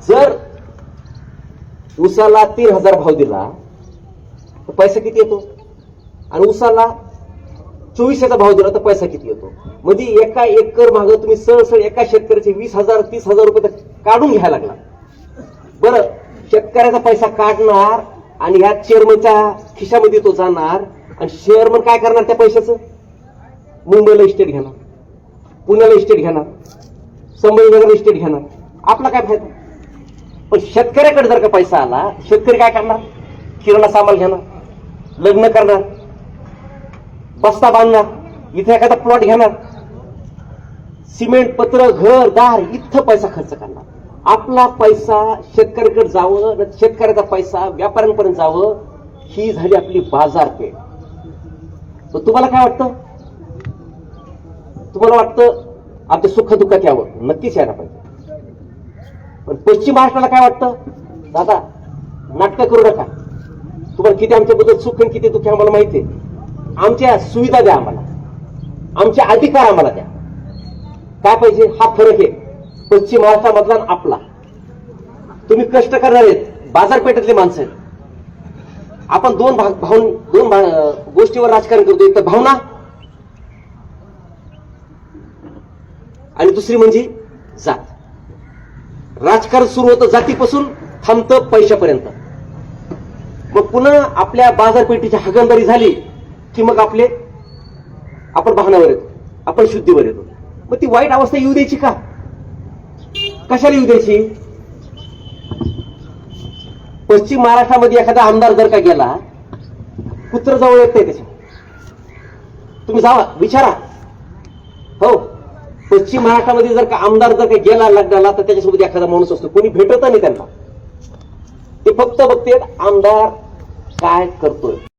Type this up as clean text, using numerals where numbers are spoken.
जर ऊसाला 3,000 भाव दिला तर पैसा किती येतो, आणि ऊसाला 24,000 भाव दिला तर पैसा किती येतो? म्हणजे एका एकर मागे तुम्ही सहज एका शेतकऱ्याचे 20,000 30,000 रुपये तर काढून घ्यायला लागला. बरं, शेतकऱ्याचा पैसा काढणार आणि ह्या चेअरमनच्या खिशामध्ये तो जाणार, आणि चेअरमन काय करणार त्या पैशाचं? मुंबईला इस्टेट घेणार, पुण्याला इस्टेट घेणार, संभाजीनगरला इस्टेट घेणार. आपला काय फायदा? पण शेतकऱ्याकडे जर का पैसा आला, शेतकरी काय करणार? किराणा सामान घेणार, लग्न करणार, बस्ता बांधणार, इथे एखादा प्लॉट घेणार, सिमेंट पत्र घर दार इथं पैसा खर्च करणार. आपला पैसा शेतकऱ्याकडे जावं, शेतकऱ्याचा पैसा व्यापाऱ्यांपर्यंत जावं, ही झाली आपली बाजारपेठ. तुम्हाला काय वाटतं? तुम्हाला वाटतं आपल्या सुखदुःखात यावं? नक्कीच यायला पाहिजे. पण पश्चिम महाराष्ट्राला काय वाटतं? दादा नाटकं करू नका, तुम्हाला किती आमच्याबद्दल सुख आणि किती दुःख आम्हाला माहिती आहे, आमच्या सुविधा द्या आम्हाला, आमचे अधिकार आम्हाला द्या. काय पाहिजे? हा फरक आहे पश्चिम महाराष्ट्रामधला आणि आपला. तुम्ही कष्ट करणार आहेत, बाजारपेठेतले माणसं आहेत. आपण दोन गोष्टीवर राजकारण करतो, एक तर भावना आणि दुसरी म्हणजे जात. राजकारण सुरू होतं जातीपासून, थांबतं पैशापर्यंत. मग पुन्हा आपल्या बाजारपेठेची हागणदारी झाली की मग आपण भावनावर येतो, आपण शुद्धीवर येतो. मग ती वाईट अवस्था येऊ द्यायची का? कशाला येऊ द्यायची? पश्चिम महाराष्ट्रामध्ये एखादा आमदार जर का गेला, कुत्र जवळ येत नाही त्याच्या. तुम्ही जावा विचारा. हो, पश्चिम महाराष्ट्रामध्ये जर का आमदार जर का गेला लग्नाला, तर त्याच्यासोबत एखादा माणूस असतो, कोणी भेटत नाही त्यांना. ते फक्त बघते आमदार काय करतोय.